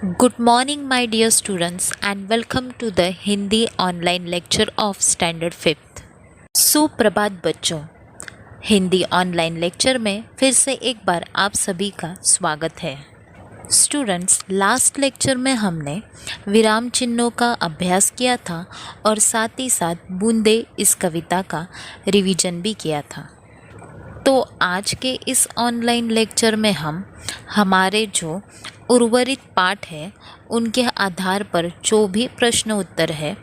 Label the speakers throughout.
Speaker 1: Good morning, my dear students, and welcome to the Hindi online lecture of Standard 5th. सुप्रभात बच्चों, Hindi online lecture में फिर से एक बार आप सभी का स्वागत है। स्टूडेंट्स, लास्ट लेक्चर में हमने विराम चिन्हों का अभ्यास किया था और साथ ही साथ बूंदे इस कविता का रिवीजन भी किया था। तो आज के इस ऑनलाइन लेक्चर में हम हमारे जो उर्वरित पाठ है उनके आधार पर जो भी प्रश्न उत्तर है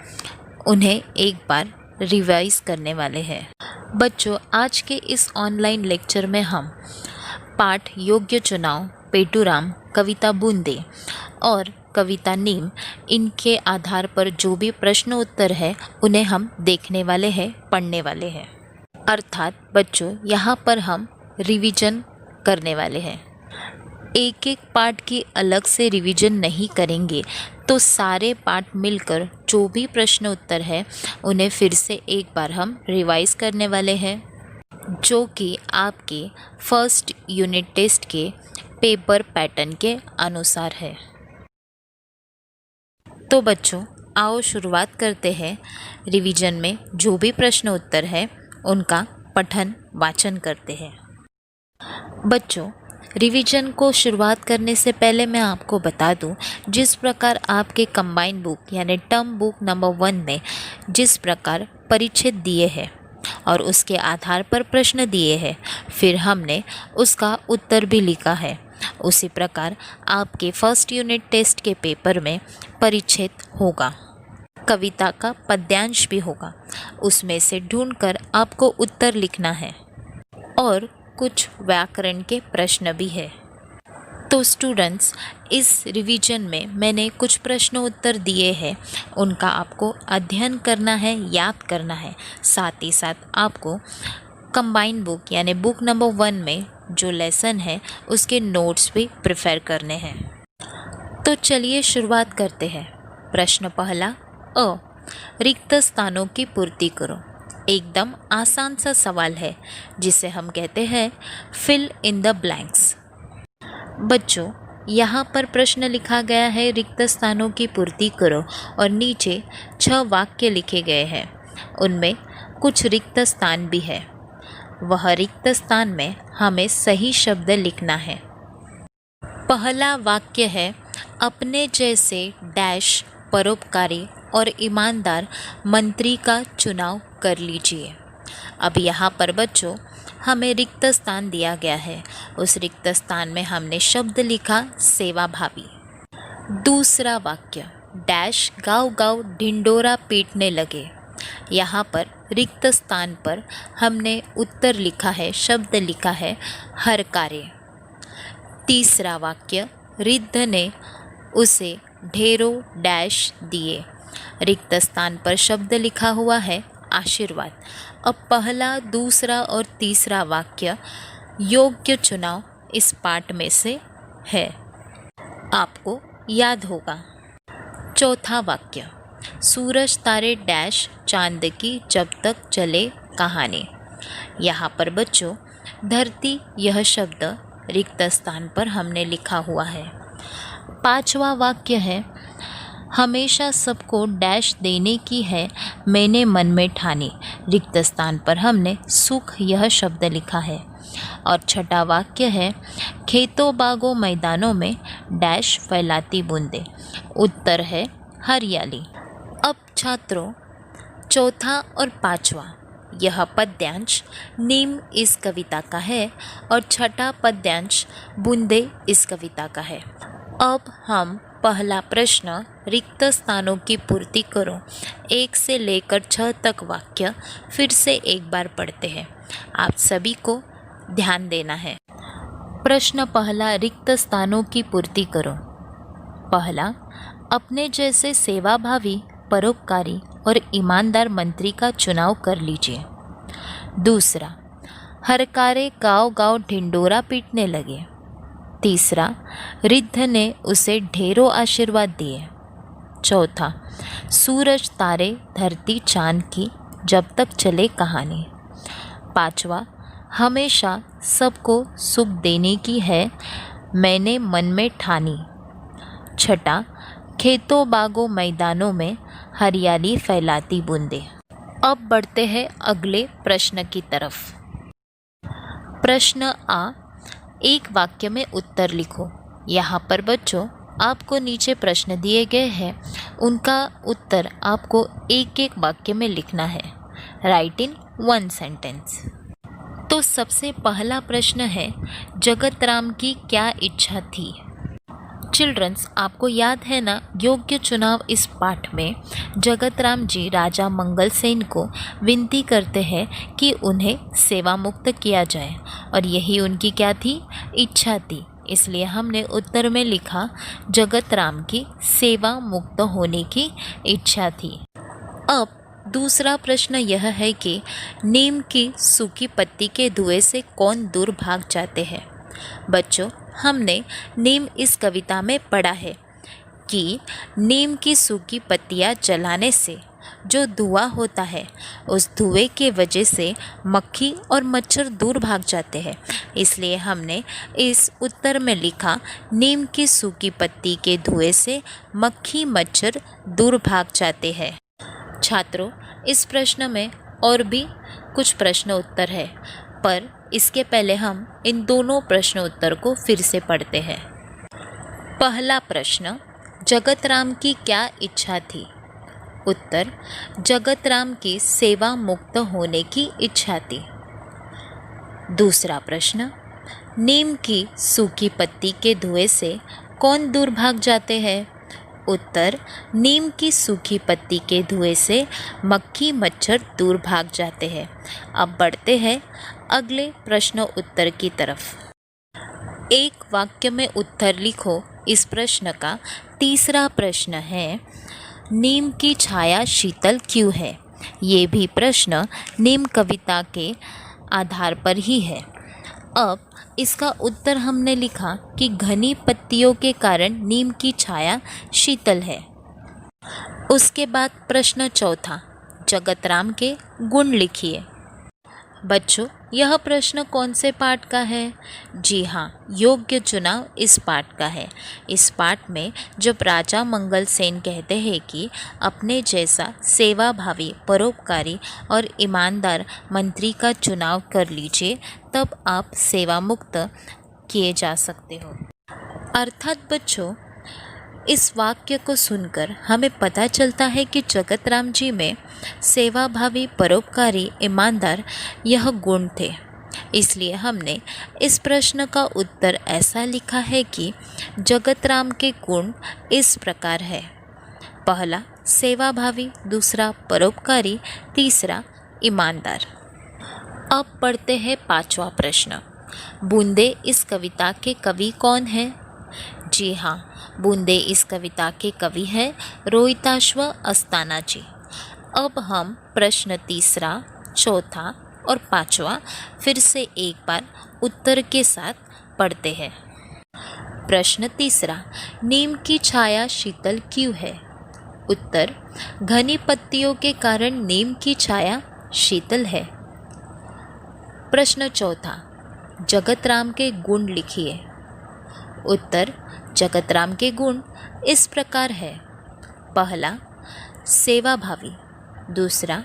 Speaker 1: उन्हें एक बार रिवाइज करने वाले हैं। बच्चों, आज के इस ऑनलाइन लेक्चर में हम पाठ योग्य चुनाव, पेटूराम, कविता बूंदे और कविता नीम, इनके आधार पर जो भी प्रश्न उत्तर है उन्हें हम देखने वाले हैं, पढ़ने वाले हैं। अर्थात बच्चों, यहाँ पर हम रिवीजन करने वाले हैं। एक एक पार्ट की अलग से रिवीजन नहीं करेंगे तो सारे पार्ट मिलकर जो भी प्रश्न उत्तर है उन्हें फिर से एक बार हम रिवाइज करने वाले हैं, जो कि आपके फर्स्ट यूनिट टेस्ट के पेपर पैटर्न के अनुसार है। तो बच्चों, आओ शुरुआत करते हैं। रिवीजन में जो भी प्रश्न उत्तर है उनका पठन वाचन करते हैं। बच्चों, रिवीजन को शुरुआत करने से पहले मैं आपको बता दूं, जिस प्रकार आपके कंबाइन बुक यानी टर्म बुक नंबर 1 में जिस प्रकार परिच्छेद दिए हैं और उसके आधार पर प्रश्न दिए हैं, फिर हमने उसका उत्तर भी लिखा है, उसी प्रकार आपके फर्स्ट यूनिट टेस्ट के पेपर में परिच्छेद होगा, कविता का पद्यांश भी होगा। उसमें से ढूंढकर आपको उत्तर लिखना है और कुछ व्याकरण के प्रश्न भी है। तो स्टूडेंट्स, इस रिवीजन में मैंने कुछ प्रश्न उत्तर दिए हैं, उनका आपको अध्ययन करना है, याद करना है। साथ ही साथ आपको कंबाइन बुक यानी बुक नंबर 1 में जो लेसन है उसके नोट्स भी प्रिपेयर करने हैं। तो चलिए शुरुआत करते हैं। प्रश्न पहला, रिक्त स्थानों की पूर्ति करो। एकदम आसान सा सवाल है जिसे हम कहते हैं फिल इन द ब्लैंक्स। बच्चों, यहाँ पर प्रश्न लिखा गया है रिक्त स्थानों की पूर्ति करो और नीचे 6 वाक्य लिखे गए हैं। उनमें कुछ रिक्त स्थान भी है। वह रिक्त स्थान में हमें सही शब्द लिखना है। पहला वाक्य है, अपने जैसे डैश परोपकारी और ईमानदार मंत्री का चुनाव कर लीजिए। अब यहाँ पर बच्चों हमें रिक्त स्थान दिया गया है, उस रिक्त स्थान में हमने शब्द लिखा सेवाभावी। दूसरा वाक्य, डैश गाँव गाँव ढिंडोरा पीटने लगे। यहाँ पर रिक्त स्थान पर हमने उत्तर लिखा है, शब्द लिखा है हरकारे। तीसरा वाक्य, रिद्ध ने उसे ढेरों डैश दिए। रिक्त स्थान पर शब्द लिखा हुआ है आशीर्वाद। अब पहला, दूसरा और तीसरा वाक्य योग्य चुनाव इस पाठ में से है, आपको याद होगा। चौथा वाक्य, सूरज तारे डैश चांद की जब तक चले कहानी। यहाँ पर बच्चों धरती यह शब्द रिक्त स्थान पर हमने लिखा हुआ है। पांचवा वाक्य है, हमेशा सबको डैश देने की है मैंने मन में ठानी। रिक्त स्थान पर हमने सुख यह शब्द लिखा है। और छठा वाक्य है, खेतों बागों मैदानों में डैश फैलाती बूंदे। उत्तर है हरियाली। अब छात्रों, चौथा और पांचवा यह पद्यांश नीम इस कविता का है और छठा पद्यांश बूंदे इस कविता का है। अब हम पहला प्रश्न, रिक्त स्थानों की पूर्ति करो, 1 से लेकर 6 तक वाक्य फिर से एक बार पढ़ते हैं। आप सभी को ध्यान देना है। प्रश्न पहला, रिक्त स्थानों की पूर्ति करो। पहला, अपने जैसे सेवाभावी, परोपकारी और ईमानदार मंत्री का चुनाव कर लीजिए। दूसरा, हरकारे गाँव गाँव ढिंडोरा पीटने लगे। तीसरा, रिद्ध ने उसे ढेरों आशीर्वाद दिए। चौथा, सूरज तारे धरती चांद की जब तक चले कहानी। पांचवा, हमेशा सबको सुख देने की है मैंने मन में ठानी। छठा, खेतों बागों मैदानों में हरियाली फैलाती बूंदें। अब बढ़ते हैं अगले प्रश्न की तरफ। प्रश्न आ, एक वाक्य में उत्तर लिखो। यहाँ पर बच्चों आपको नीचे प्रश्न दिए गए हैं, उनका उत्तर आपको एक एक वाक्य में लिखना है। राइट इन 1 सेंटेंस। तो सबसे पहला प्रश्न है, जगत राम की क्या इच्छा थी? चिल्ड्रंस, आपको याद है ना, योग्य चुनाव इस पाठ में जगत राम जी राजा मंगलसेन को विनती करते हैं कि उन्हें सेवा मुक्त किया जाए, और यही उनकी क्या थी? इच्छा थी। इसलिए हमने उत्तर में लिखा जगत राम की सेवा मुक्त होने की इच्छा थी। अब दूसरा प्रश्न यह है कि नीम की सूखी पत्ती के धुएं से कौन दूर भाग जाते हैं? बच्चों, हमने नीम इस कविता में पढ़ा है कि नीम की सूखी पत्तियां जलाने से जो धुआं होता है, उस धुएं के वजह से मक्खी और मच्छर दूर भाग जाते हैं। इसलिए हमने इस उत्तर में लिखा नीम की सूखी पत्ती के धुएं से मक्खी मच्छर दूर भाग जाते हैं। छात्रों, इस प्रश्न में और भी कुछ प्रश्न उत्तर है, पर इसके पहले हम इन दोनों प्रश्न उत्तर को फिर से पढ़ते हैं। पहला प्रश्न, जगत राम की क्या इच्छा थी? उत्तर, जगत राम की सेवा मुक्त होने की इच्छा थी। दूसरा प्रश्न, नीम की सूखी पत्ती के धुएं से कौन दूर भाग जाते हैं? उत्तर, नीम की सूखी पत्ती के धुएं से मक्खी मच्छर दूर भाग जाते हैं। अब बढ़ते हैं अगले प्रश्न उत्तर की तरफ। एक वाक्य में उत्तर लिखो इस प्रश्न का। तीसरा प्रश्न है, नीम की छाया शीतल क्यों है? ये भी प्रश्न नीम कविता के आधार पर ही है। अब इसका उत्तर हमने लिखा कि घनी पत्तियों के कारण नीम की छाया शीतल है। उसके बाद प्रश्न चौथा, जगत राम के गुण लिखिए। बच्चों, यह प्रश्न कौन से पाठ का है? जी हाँ, योग्य चुनाव इस पाठ का है। इस पाठ में जब राजा मंगलसेन कहते हैं कि अपने जैसा सेवाभावी, परोपकारी और ईमानदार मंत्री का चुनाव कर लीजिए, तब आप सेवा मुक्त किए जा सकते हो। अर्थात बच्चों, इस वाक्य को सुनकर हमें पता चलता है कि जगत राम जी में सेवाभावी, परोपकारी, ईमानदार यह गुण थे। इसलिए हमने इस प्रश्न का उत्तर ऐसा लिखा है कि जगत राम के गुण इस प्रकार है। पहला सेवाभावी, दूसरा परोपकारी, तीसरा ईमानदार। अब पढ़ते हैं पांचवा प्रश्न। बूंदे इस कविता के कवि कौन हैं? जी हाँ, बूंदे इस कविता के कवि हैं रोहिताश्व अस्थाना जी। अब हम प्रश्न तीसरा, चौथा और पांचवा फिर से एक बार उत्तर के साथ पढ़ते हैं। प्रश्न तीसरा, नीम की छाया शीतल क्यों है? उत्तर, घनी पत्तियों के कारण नीम की छाया शीतल है। प्रश्न चौथा, जगत राम के गुण लिखिए। उत्तर, जगत राम के गुण इस प्रकार है। पहला सेवाभावी, दूसरा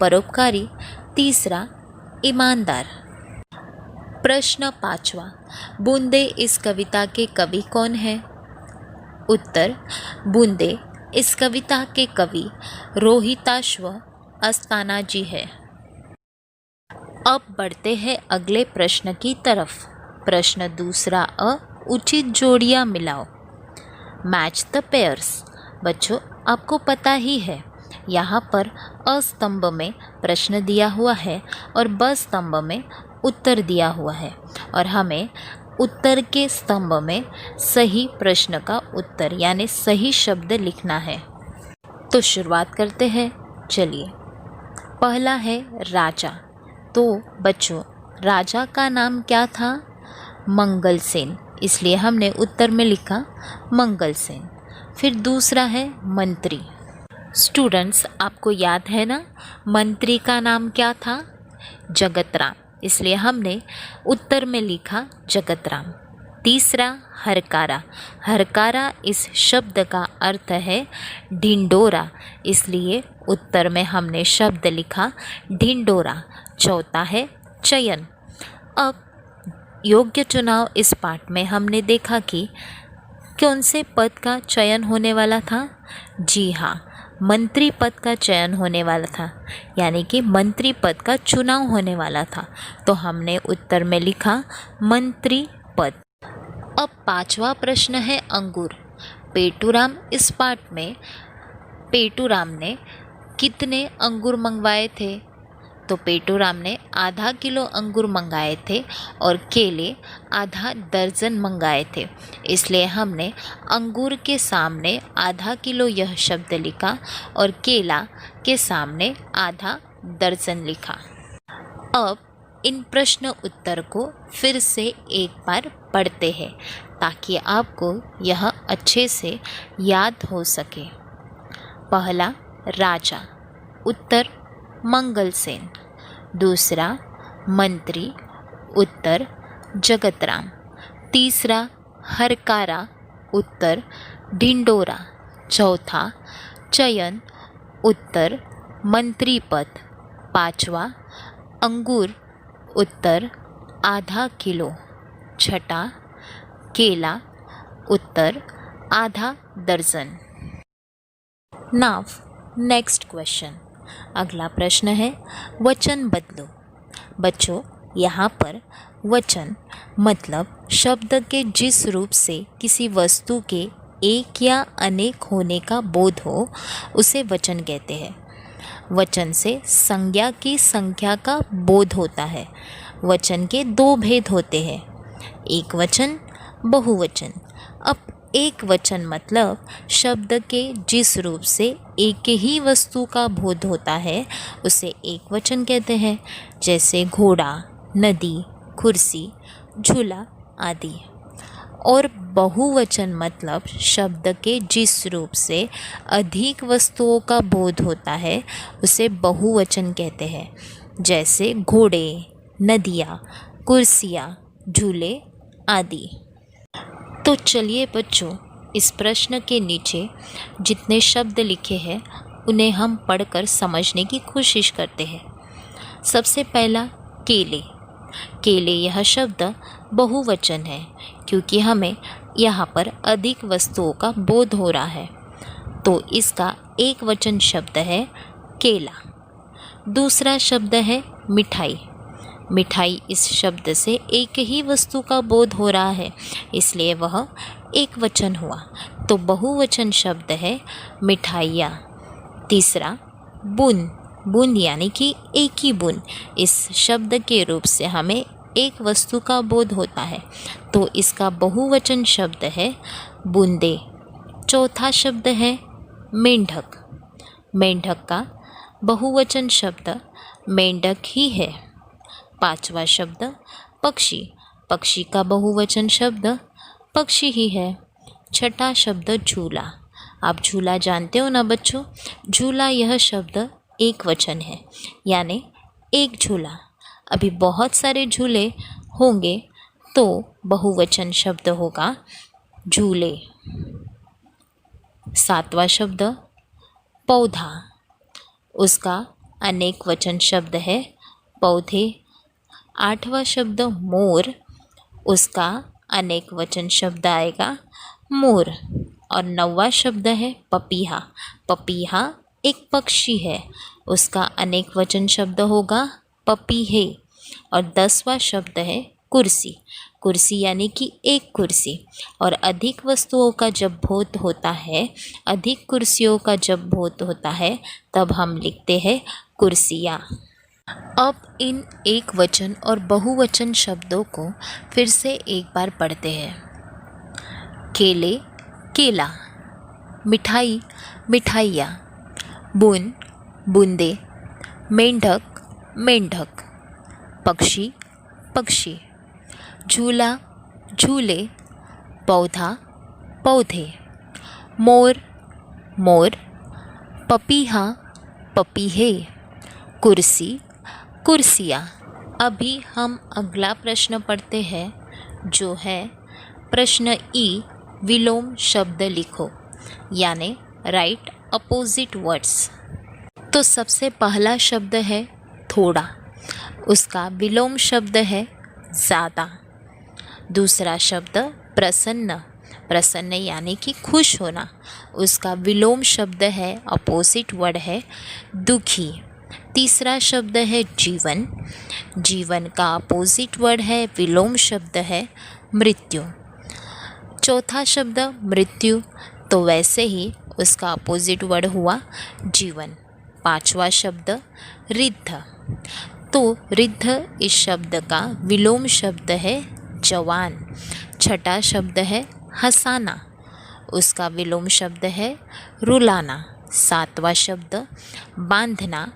Speaker 1: परोपकारी, तीसरा ईमानदार। प्रश्न पांचवा, बूंदे इस कविता के कवि कौन हैं? उत्तर, बूंदे इस कविता के कवि रोहिताश्व अस्थाना जी है। अब बढ़ते हैं अगले प्रश्न की तरफ। प्रश्न दूसरा अ, उचित जोड़ियां मिलाओ। Match the pairs. बच्चों, आपको पता ही है, यहाँ पर अ स्तंभ में प्रश्न दिया हुआ है और ब स्तंभ में उत्तर दिया हुआ है, और हमें उत्तर के स्तंभ में सही प्रश्न का उत्तर यानी सही शब्द लिखना है। तो शुरुआत करते हैं। चलिए, पहला है राजा। तो बच्चों, राजा का नाम क्या था? मंगलसेन, इसलिए हमने उत्तर में लिखा मंगलसेन। फिर दूसरा है मंत्री। स्टूडेंट्स, आपको याद है ना, मंत्री का नाम क्या था? जगत राम, इसलिए हमने उत्तर में लिखा जगत राम। तीसरा हरकारा। हरकारा इस शब्द का अर्थ है ढिंडोरा, इसलिए उत्तर में हमने शब्द लिखा ढिंडोरा। चौथा है चयन। अब योग्य चुनाव इस पाठ में हमने देखा कि कौन से पद का चयन होने वाला था। जी हाँ, मंत्री पद का चयन होने वाला था, यानी कि मंत्री पद का चुनाव होने वाला था। तो हमने उत्तर में लिखा मंत्री पद। अब पांचवा प्रश्न है अंगूर। पेटूराम इस पाठ में पेटूराम ने कितने अंगूर मंगवाए थे? तो पेटूराम ने आधा किलो अंगूर मंगाए थे और केले आधा दर्जन मंगाए थे, इसलिए हमने अंगूर के सामने आधा किलो यह शब्द लिखा और केला के सामने आधा दर्जन लिखा। अब इन प्रश्न उत्तर को फिर से एक बार पढ़ते हैं ताकि आपको यह अच्छे से याद हो सके। पहला राजा, उत्तर मंगलसेन। दूसरा मंत्री, उत्तर जगतराम। तीसरा हरकारा, उत्तर ढिंडोरा। चौथा चयन, उत्तर मंत्री पद। पांचवा अंगूर, उत्तर आधा किलो। छठा केला, उत्तर आधा दर्जन। Now next question. अगला प्रश्न है वचन बदलो। बच्चों, यहाँ पर वचन मतलब शब्द के जिस रूप से किसी वस्तु के एक या अनेक होने का बोध हो उसे वचन कहते हैं। वचन से संज्ञा की संख्या का बोध होता है। वचन के दो भेद होते हैं, एक वचन, बहुवचन। अब एक वचन मतलब शब्द के जिस रूप से एक ही वस्तु का बोध होता है उसे एक वचन कहते हैं, जैसे घोड़ा, नदी, कुर्सी, झूला आदि। और बहुवचन मतलब शब्द के जिस रूप से अधिक वस्तुओं का बोध होता है उसे बहुवचन कहते हैं, जैसे घोड़े, नदियाँ, कुर्सियाँ, झूले आदि। तो चलिए बच्चों, इस प्रश्न के नीचे जितने शब्द लिखे हैं उन्हें हम पढ़कर समझने की कोशिश करते हैं। सबसे पहला केले। केले यह शब्द बहुवचन है क्योंकि हमें यहाँ पर अधिक वस्तुओं का बोध हो रहा है, तो इसका एक वचन शब्द है केला। दूसरा शब्द है मिठाई। मिठाई इस शब्द से एक ही वस्तु का बोध हो रहा है, इसलिए वह एक वचन हुआ, तो बहुवचन शब्द है मिठाइयाँ। तीसरा बूंद। बूंद यानी कि एक ही बूंद, इस शब्द के रूप से हमें एक वस्तु का बोध होता है, तो इसका बहुवचन शब्द है बूंदे। चौथा शब्द है मेंढक। मेंढक का बहुवचन शब्द मेंढक ही है। पांचवा शब्द पक्षी। पक्षी का बहुवचन शब्द पक्षी ही है। छठा शब्द झूला। आप झूला जानते हो ना बच्चों? झूला यह शब्द एक वचन है, यानी एक झूला। अभी बहुत सारे झूले होंगे तो बहुवचन शब्द होगा झूले। सातवां शब्द पौधा। उसका अनेक वचन शब्द है पौधे। आठवां शब्द मोर। उसका अनेक वचन शब्द आएगा मोर। और नौवां शब्द है पपीहा। पपीहा एक पक्षी है, उसका अनेक वचन शब्द होगा पपीहे। और 10वां शब्द है कुर्सी। कुर्सी यानी कि एक कुर्सी। और अधिक वस्तुओं का जब बोध होता है, अधिक कुर्सियों का जब बोध होता है, तब हम लिखते हैं कुर्सियाँ। अब इन एक वचन और बहुवचन शब्दों को फिर से एक बार पढ़ते हैं। केले, केला। मिठाई, मिठाइयाँ। बूंद, बूंदे। मेंढक, मेंढक। पक्षी, पक्षी। झूला, झूले। पौधा, पौधे। मोर, मोर। पपीहा, पपीहे। कुर्सी, कुर्सियाँ। अभी हम अगला प्रश्न पढ़ते हैं जो है प्रश्न ई, विलोम शब्द लिखो, यानी राइट अपोजिट वर्ड्स। तो सबसे पहला शब्द है थोड़ा, उसका विलोम शब्द है ज़्यादा। दूसरा शब्द प्रसन्न, प्रसन्न यानी कि खुश होना, उसका विलोम शब्द है, अपोजिट वर्ड है दुखी। तीसरा शब्द है जीवन, जीवन का अपोजिट वर्ड है, विलोम शब्द है मृत्यु। चौथा शब्द मृत्यु, तो वैसे ही उसका अपोजिट वर्ड हुआ जीवन। पांचवा शब्द रिद्ध, तो रिद्ध इस शब्द का विलोम शब्द है जवान। छठा शब्द है हंसाना, उसका विलोम शब्द है रुलाना। सातवां शब्द बांधना,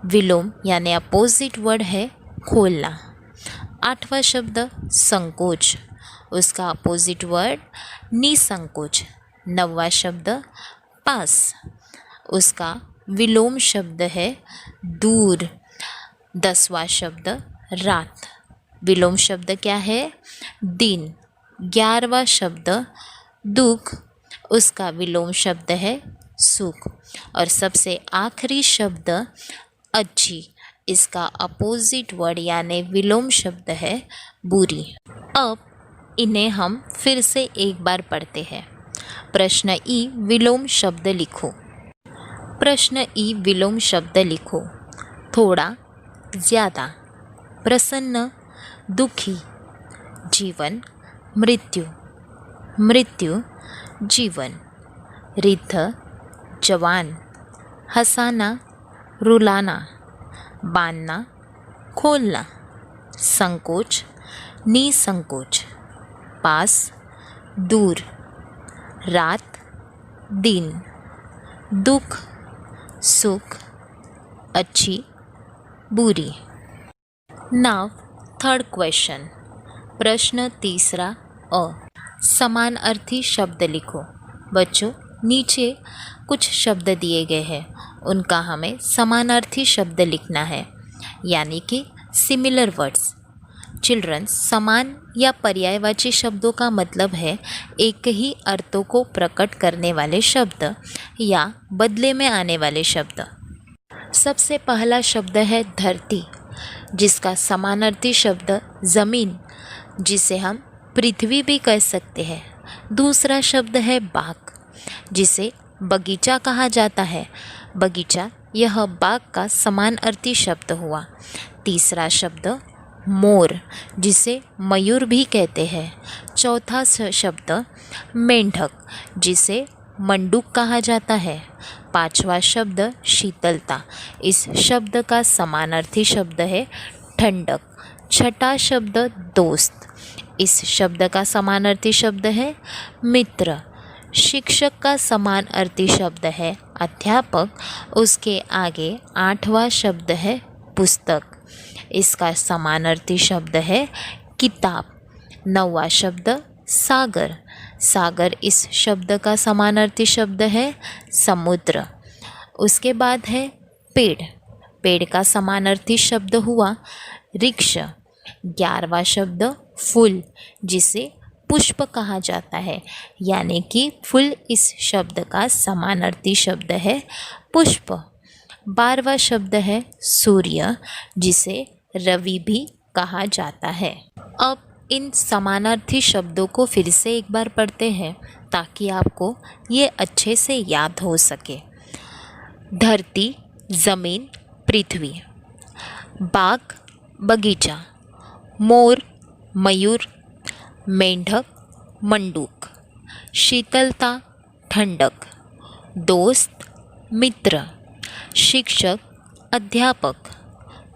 Speaker 1: विलोम यानी अपोजिट वर्ड है खोलना। आठवां शब्द संकोच, उसका अपोजिट वर्ड निसंकोच। नौवां शब्द पास, उसका विलोम शब्द है दूर। 10वां शब्द रात, विलोम शब्द क्या है दिन। 11वां शब्द दुख, उसका विलोम शब्द है सुख। और सबसे आखिरी शब्द अच्छी, इसका अपोजिट वर्ड यानी विलोम शब्द है बुरी। अब इन्हें हम फिर से एक बार पढ़ते हैं। प्रश्न ई, विलोम शब्द लिखो। प्रश्न ई, विलोम शब्द लिखो। थोड़ा, ज़्यादा, प्रसन्न, दुखी, जीवन, मृत्यु, मृत्यु, जीवन, रिद्ध, जवान, हंसाना, रुलाना, बांधना, खोलना, संकोच, निसंकोच, पास, दूर, रात, दिन, दुख, सुख, अच्छी, बुरी। नाउ थर्ड क्वेश्चन, प्रश्न तीसरा अ, समानार्थी शब्द लिखो। बच्चों, नीचे कुछ शब्द दिए गए हैं, उनका हमें समानार्थी शब्द लिखना है, यानी कि सिमिलर वर्ड्स। चिल्ड्रन, समान या पर्यायवाची शब्दों का मतलब है एक ही अर्थों को प्रकट करने वाले शब्द या बदले में आने वाले शब्द। सबसे पहला शब्द है धरती, जिसका समानार्थी शब्द ज़मीन, जिसे हम पृथ्वी भी कह सकते हैं। दूसरा शब्द है बाग, जिसे बगीचा कहा जाता है। बगीचा यह बाग का समानार्थी शब्द हुआ। तीसरा शब्द मोर, जिसे मयूर भी कहते हैं। चौथा शब्द मेंढक, जिसे मंडूक कहा जाता है। पांचवा शब्द शीतलता, इस शब्द का समानार्थी शब्द है ठंडक। छठा शब्द दोस्त, इस शब्द का समानार्थी शब्द है मित्र। शिक्षक का समानार्थी शब्द है अध्यापक। उसके आगे आठवां शब्द है पुस्तक, इसका समानार्थी शब्द है किताब। नौवां शब्द सागर, सागर इस शब्द का समानार्थी शब्द है समुद्र। उसके बाद है पेड़, पेड़ का समानार्थी शब्द हुआ वृक्ष। 11वां शब्द फूल, जिसे पुष्प कहा जाता है, यानी कि फूल इस शब्द का समानार्थी शब्द है पुष्प। 12वां शब्द है सूर्य, जिसे रवि भी कहा जाता है। अब इन समानार्थी शब्दों को फिर से एक बार पढ़ते हैं ताकि आपको ये अच्छे से याद हो सके। धरती, ज़मीन, पृथ्वी। बाग, बगीचा। मोर, मयूर। मेंढक, मंडूक। शीतलता, ठंडक। दोस्त, मित्र। शिक्षक, अध्यापक।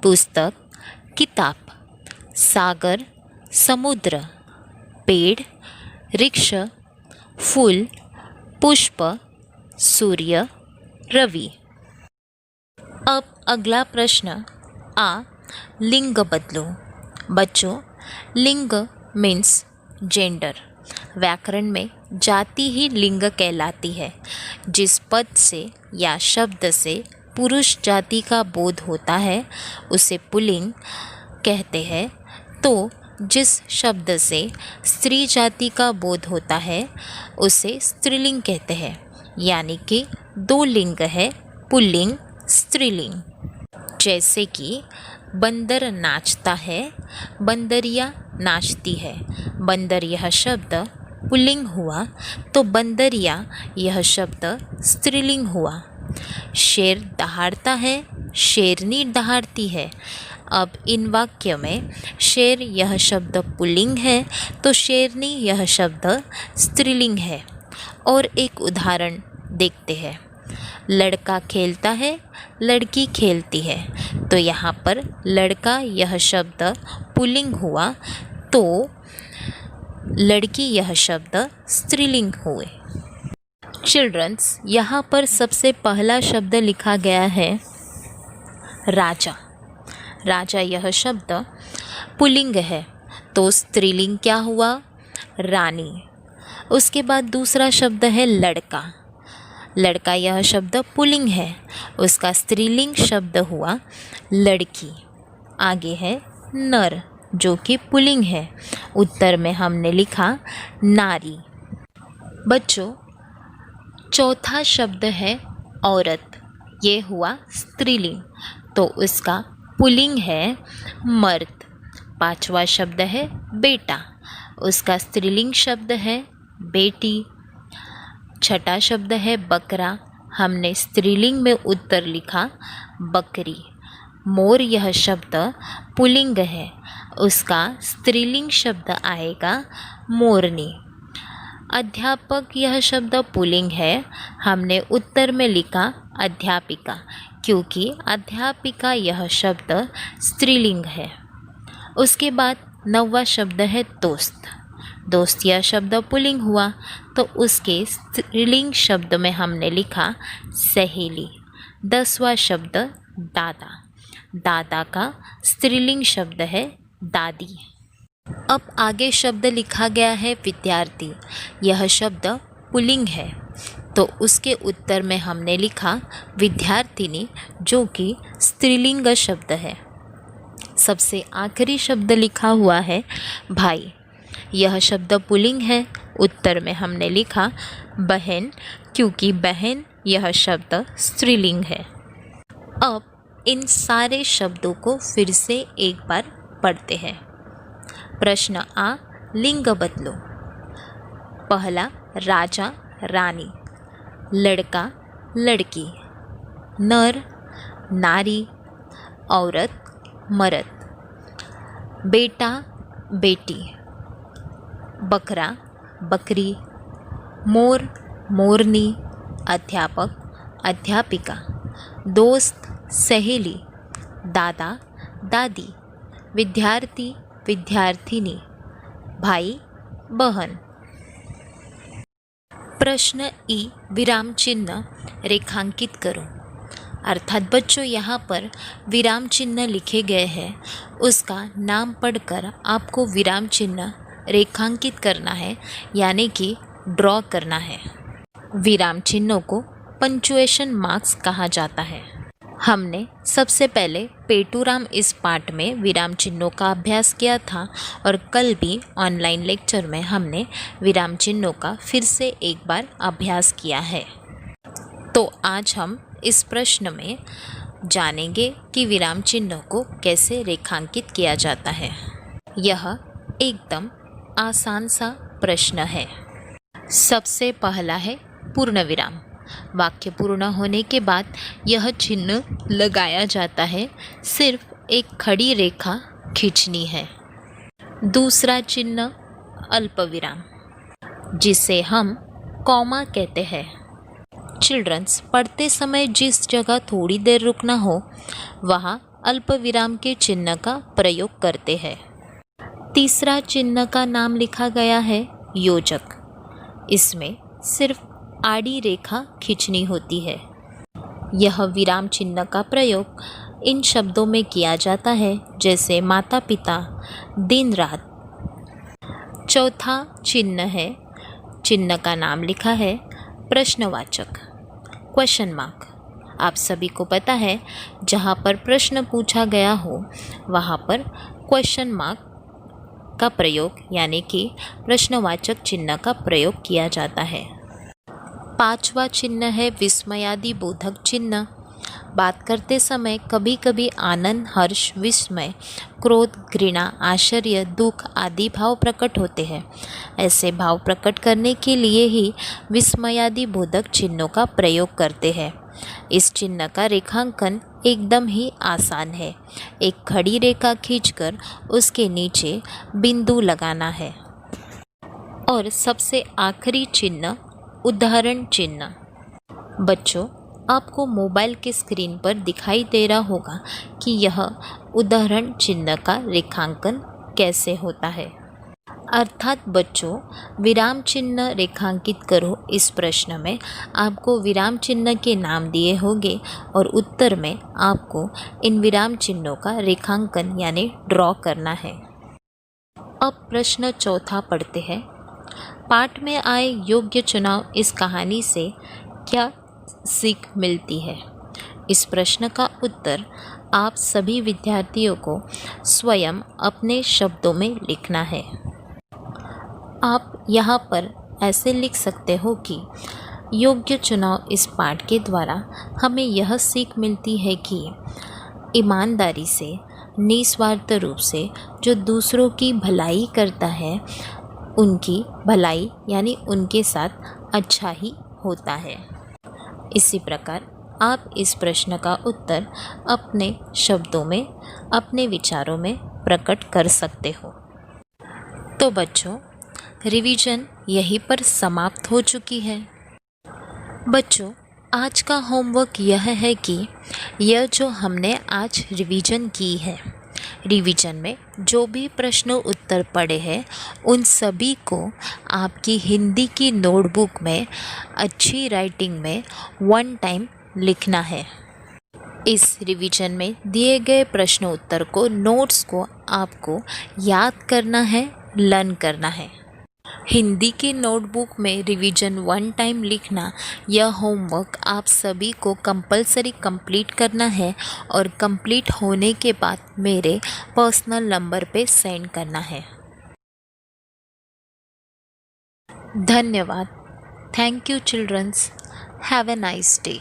Speaker 1: पुस्तक, किताब। सागर, समुद्र। पेड़, वृक्ष। फूल, पुष्प। सूर्य, रवि। अब अगला प्रश्न आ, लिंग बदलो। बच्चों, लिंग मीन्स जेंडर। व्याकरण में जाति ही लिंग कहलाती है। जिस पद से या शब्द से पुरुष जाति का बोध होता है उसे पुल्लिंग कहते हैं। तो जिस शब्द से स्त्री जाति का बोध होता है उसे स्त्रीलिंग कहते हैं, यानी कि दो लिंग है, पुल्लिंग स्त्रीलिंग। जैसे कि बंदर नाचता है, बंदरिया नाचती है। बंदर यह शब्द पुल्लिंग हुआ तो बंदरिया यह शब्द स्त्रीलिंग हुआ। शेर दहाड़ता है, शेरनी दहाड़ती है। अब इन वाक्य में शेर यह शब्द पुल्लिंग है तो शेरनी यह शब्द स्त्रीलिंग है। और एक उदाहरण देखते हैं। लड़का खेलता है, लड़की खेलती है। तो यहाँ पर लड़का यह शब्द पुल्लिंग हुआ तो लड़की यह शब्द स्त्रीलिंग हुए। चिल्ड्रंस, यहाँ पर सबसे पहला शब्द लिखा गया है राजा। राजा यह शब्द पुल्लिंग है तो स्त्रीलिंग क्या हुआ? रानी। उसके बाद दूसरा शब्द है लड़का। लड़का यह शब्द पुल्लिंग है, उसका स्त्रीलिंग शब्द हुआ लड़की। आगे है नर जो कि पुल्लिंग है, उत्तर में हमने लिखा नारी। बच्चों, चौथा शब्द है औरत, ये हुआ स्त्रीलिंग तो उसका पुल्लिंग है मर्द। पांचवा शब्द है बेटा, उसका स्त्रीलिंग शब्द है बेटी। छठा शब्द है बकरा, हमने स्त्रीलिंग में उत्तर लिखा बकरी। मोर यह शब्द पुल्लिंग है, उसका स्त्रीलिंग शब्द आएगा मोरनी। अध्यापक यह शब्द पुल्लिंग है, हमने उत्तर में लिखा अध्यापिका क्योंकि अध्यापिका यह शब्द स्त्रीलिंग है। उसके बाद नौवा शब्द है दोस्त। दोस्त यह शब्द पुल्लिंग हुआ तो उसके स्त्रीलिंग शब्द में हमने लिखा सहेली। 10वां शब्द दादा। दादा का स्त्रीलिंग शब्द है दादी। अब आगे शब्द लिखा गया है विद्यार्थी। यह शब्द पुल्लिंग है तो उसके उत्तर में हमने लिखा विद्यार्थिनी जो कि स्त्रीलिंग शब्द है। सबसे आखिरी शब्द लिखा हुआ है भाई। यह शब्द पुल्लिंग है, उत्तर में हमने लिखा बहन क्योंकि बहन यह शब्द स्त्रीलिंग है। अब इन सारे शब्दों को फिर से एक बार पढ़ते हैं। प्रश्न आ, लिंग बदलो। पहला राजा रानी, लड़का लड़की, नर नारी, औरत मर्द, बेटा बेटी, बकरा बकरी, मोर मोरनी, अध्यापक अध्यापिका, दोस्त सहेली, दादा दादी, विद्यार्थी विद्यार्थिनी, भाई बहन। प्रश्न ई, विराम चिन्ह रेखांकित करो। अर्थात बच्चों, यहाँ पर विराम चिन्ह लिखे गए हैं, उसका नाम पढ़कर आपको विराम चिन्ह रेखांकित करना है, यानी कि ड्रॉ करना है। विराम चिन्हों को पंक्चुएशन मार्क्स कहा जाता है। हमने सबसे पहले पेटूराम इस पाठ में विराम चिन्हों का अभ्यास किया था और कल भी ऑनलाइन लेक्चर में हमने विराम चिन्हों का फिर से एक बार अभ्यास किया है। तो आज हम इस प्रश्न में जानेंगे कि विराम चिन्हों को कैसे रेखांकित किया जाता है। यह एकदम आसान सा प्रश्न है। सबसे पहला है पूर्ण विराम। वाक्य पूर्ण होने के बाद यह चिन्ह लगाया जाता है, सिर्फ एक खड़ी रेखा खींचनी है। दूसरा चिन्ह अल्प विराम, जिसे हम कॉमा कहते हैं। चिल्ड्रंस, पढ़ते समय जिस जगह थोड़ी देर रुकना हो वहाँ अल्प विराम के चिन्ह का प्रयोग करते हैं। तीसरा चिन्ह का नाम लिखा गया है योजक। इसमें सिर्फ आड़ी रेखा खींचनी होती है। यह विराम चिन्ह का प्रयोग इन शब्दों में किया जाता है जैसे माता पिता, दिन रात। चौथा चिन्ह है, चिन्ह का नाम लिखा है प्रश्नवाचक, क्वेश्चन मार्क। आप सभी को पता है जहाँ पर प्रश्न पूछा गया हो वहाँ पर क्वेश्चन मार्क का प्रयोग यानी कि प्रश्नवाचक चिन्ह का प्रयोग किया जाता है। पांचवा चिन्ह है विस्मयादि बोधक चिन्ह। बात करते समय कभी कभी आनंद, हर्ष, विस्मय, क्रोध, घृणा, आश्चर्य, दुख आदि भाव प्रकट होते हैं। ऐसे भाव प्रकट करने के लिए ही विस्मयादि बोधक चिन्हों का प्रयोग करते हैं। इस चिन्ह का रेखांकन एकदम ही आसान है। एक खड़ी रेखा खींचकर उसके नीचे बिंदु लगाना है और सबसे आखिरी चिन्ह उदाहरण चिन्ह। बच्चों, आपको मोबाइल के स्क्रीन पर दिखाई दे रहा होगा कि यह उदाहरण चिन्ह का रेखांकन कैसे होता है। अर्थात बच्चों, विराम चिन्ह रेखांकित करो। इस प्रश्न में आपको विराम चिन्ह के नाम दिए होंगे और उत्तर में आपको इन विराम चिन्हों का रेखांकन यानी ड्रॉ करना है। अब प्रश्न चौथा पढ़ते हैं। पाठ में आए योग्य चुनाव इस कहानी से क्या सीख मिलती है? इस प्रश्न का उत्तर आप सभी विद्यार्थियों को स्वयं अपने शब्दों में लिखना है। आप यहाँ पर ऐसे लिख सकते हो कि योग्य चुनाव इस पाठ के द्वारा हमें यह सीख मिलती है कि ईमानदारी से, निस्वार्थ रूप से जो दूसरों की भलाई करता है, उनकी भलाई यानी उनके साथ अच्छा ही होता है। इसी प्रकार आप इस प्रश्न का उत्तर अपने शब्दों में, अपने विचारों में प्रकट कर सकते हो। तो बच्चों, रिवीजन यहीं पर समाप्त हो चुकी है। बच्चों, आज का होमवर्क यह है कि यह जो हमने आज रिवीजन की है, रिवीजन में जो भी प्रश्न उत्तर पड़े हैं उन सभी को आपकी हिंदी की नोटबुक में अच्छी राइटिंग में 1 टाइम लिखना है। इस रिवीजन में दिए गए प्रश्न उत्तर को, नोट्स को आपको याद करना है, लर्न करना है। हिंदी की नोटबुक में रिवीजन 1 टाइम लिखना, यह होमवर्क आप सभी को कंपलसरी कंप्लीट करना है और कंप्लीट होने के बाद मेरे पर्सनल नंबर पे सेंड करना है। धन्यवाद। Thank you childrens. Have a nice day.